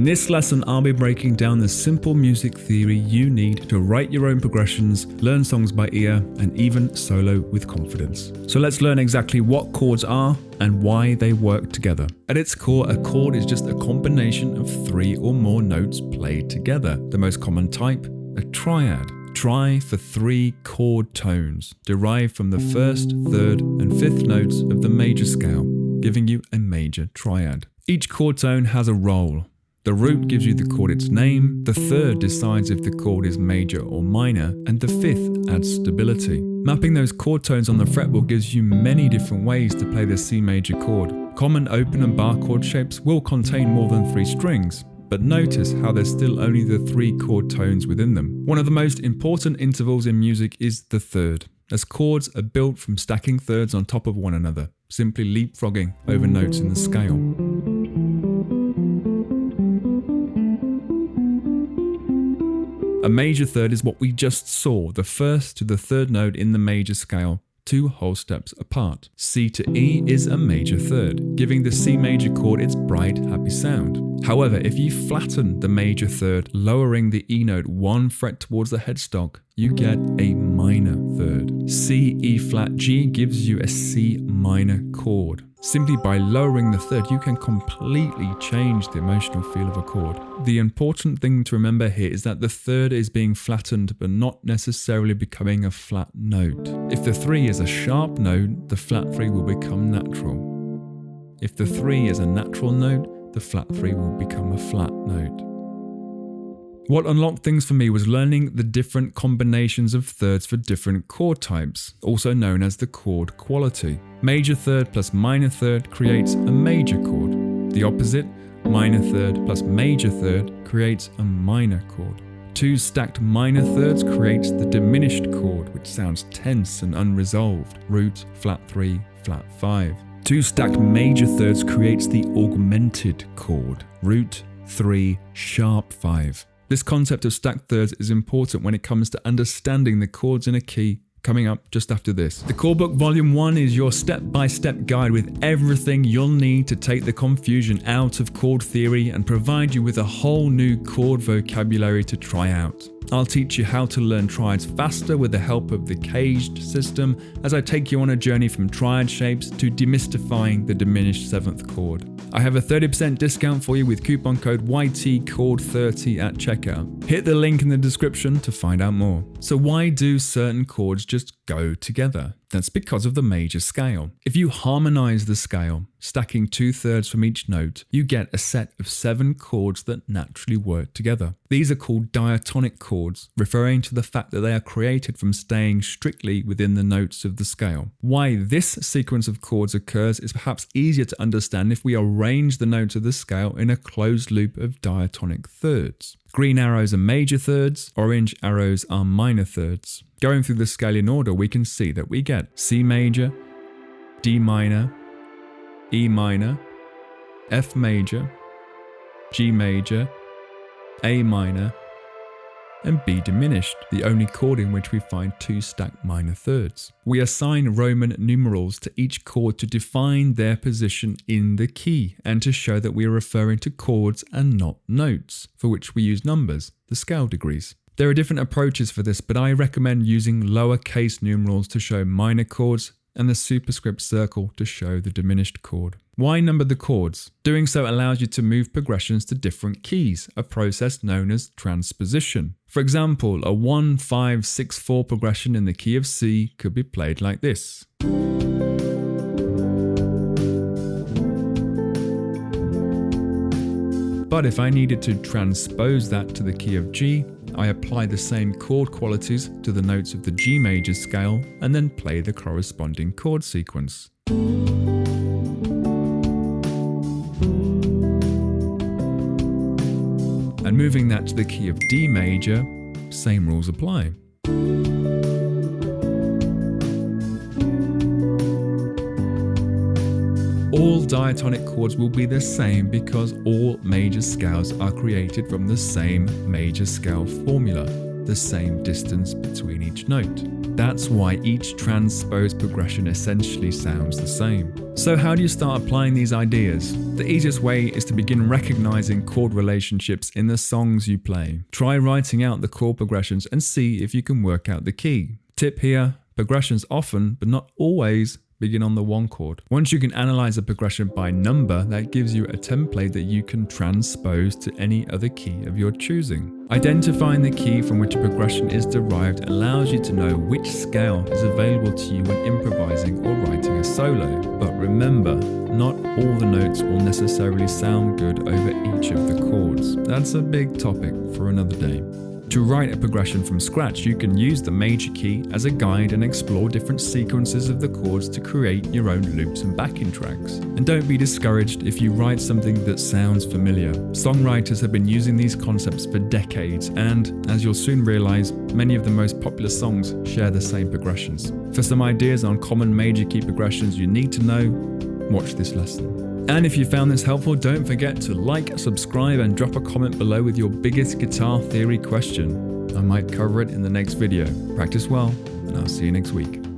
In this lesson, I'll be breaking down the simple music theory you need to write your own progressions, learn songs by ear, and even solo with confidence. So let's learn exactly what chords are and why they work together. At its core, a chord is just a combination of 3 or more notes played together. The most common type, a triad. Tri for 3 chord tones, derived from the 1st, 3rd, and 5th notes of the major scale, giving you a major triad. Each chord tone has a role. The root gives you the chord its name, the 3rd decides if the chord is major or minor, and the 5th adds stability. Mapping those chord tones on the fretboard gives you many different ways to play the C major chord. Common open and bar chord shapes will contain more than 3 strings, but notice how there's still only the 3 chord tones within them. One of the most important intervals in music is the 3rd, as chords are built from stacking thirds on top of one another, simply leapfrogging over notes in the scale. A major third is what we just saw, the 1st to the 3rd note in the major scale, 2 whole steps apart. C to E is a major third, giving the C major chord its bright, happy sound. However, if you flatten the major third, lowering the E note 1 fret towards the headstock, you get a minor third. C, E flat, G gives you a C minor chord. Simply by lowering the 3rd, you can completely change the emotional feel of a chord. The important thing to remember here is that the 3rd is being flattened, but not necessarily becoming a flat note. If the 3 is a sharp note, the flat 3 will become natural. If the 3 is a natural note, the flat 3 will become a flat note. What unlocked things for me was learning the different combinations of thirds for different chord types, also known as the chord quality. Major third plus minor third creates a major chord. The opposite, minor third plus major third, creates a minor chord. 2 stacked minor thirds creates the diminished chord, which sounds tense and unresolved. Root, flat 3, flat 5. 2 stacked major thirds creates the augmented chord. Root, 3, sharp 5. This concept of stacked thirds is important when it comes to understanding the chords in a key, coming up just after this. The Chord Book Volume 1 is your step-by-step guide with everything you'll need to take the confusion out of chord theory and provide you with a whole new chord vocabulary to try out. I'll teach you how to learn triads faster with the help of the caged system as I take you on a journey from triad shapes to demystifying the diminished 7th chord. I have a 30% discount for you with coupon code YTCHORD30 at checkout. Hit the link in the description to find out more. So why do certain chords just go together? That's because of the major scale. If you harmonize the scale, stacking 2/3 from each note, you get a set of 7 chords that naturally work together. These are called diatonic chords, referring to the fact that they are created from staying strictly within the notes of the scale. Why this sequence of chords occurs is perhaps easier to understand if we arrange the notes of the scale in a closed loop of diatonic thirds. Green arrows are major thirds, orange arrows are minor thirds. Going through the scale in order, we can see that we get C major, D minor, E minor, F major, G major, A minor, and B diminished, the only chord in which we find 2 stacked minor thirds. We assign Roman numerals to each chord to define their position in the key and to show that we are referring to chords and not notes, for which we use numbers, the scale degrees. There are different approaches for this, but I recommend using lowercase numerals to show minor chords and the superscript circle to show the diminished chord. Why number the chords? Doing so allows you to move progressions to different keys, a process known as transposition. For example, a 1-5-6-4 progression in the key of C could be played like this. But if I needed to transpose that to the key of G, I apply the same chord qualities to the notes of the G major scale and then play the corresponding chord sequence. And moving that to the key of D major, same rules apply. All diatonic chords will be the same because all major scales are created from the same major scale formula. the same distance between each note. That's why each transpose progression essentially sounds the same. So how do you start applying these ideas? The easiest way is to begin recognizing chord relationships in the songs you play. Try writing out the chord progressions and see if you can work out the key. Tip here, progressions often, but not always, begin on the one chord. Once you can analyze a progression by number, that gives you a template that you can transpose to any other key of your choosing. Identifying the key from which a progression is derived allows you to know which scale is available to you when improvising or writing a solo. But remember, not all the notes will necessarily sound good over each of the chords. That's a big topic for another day. To write a progression from scratch, you can use the major key as a guide and explore different sequences of the chords to create your own loops and backing tracks. And don't be discouraged if you write something that sounds familiar. Songwriters have been using these concepts for decades, and as you'll soon realize, many of the most popular songs share the same progressions. For some ideas on common major key progressions you need to know, watch this lesson. And if you found this helpful, don't forget to like, subscribe, and drop a comment below with your biggest guitar theory question. I might cover it in the next video. Practice well, and I'll see you next week.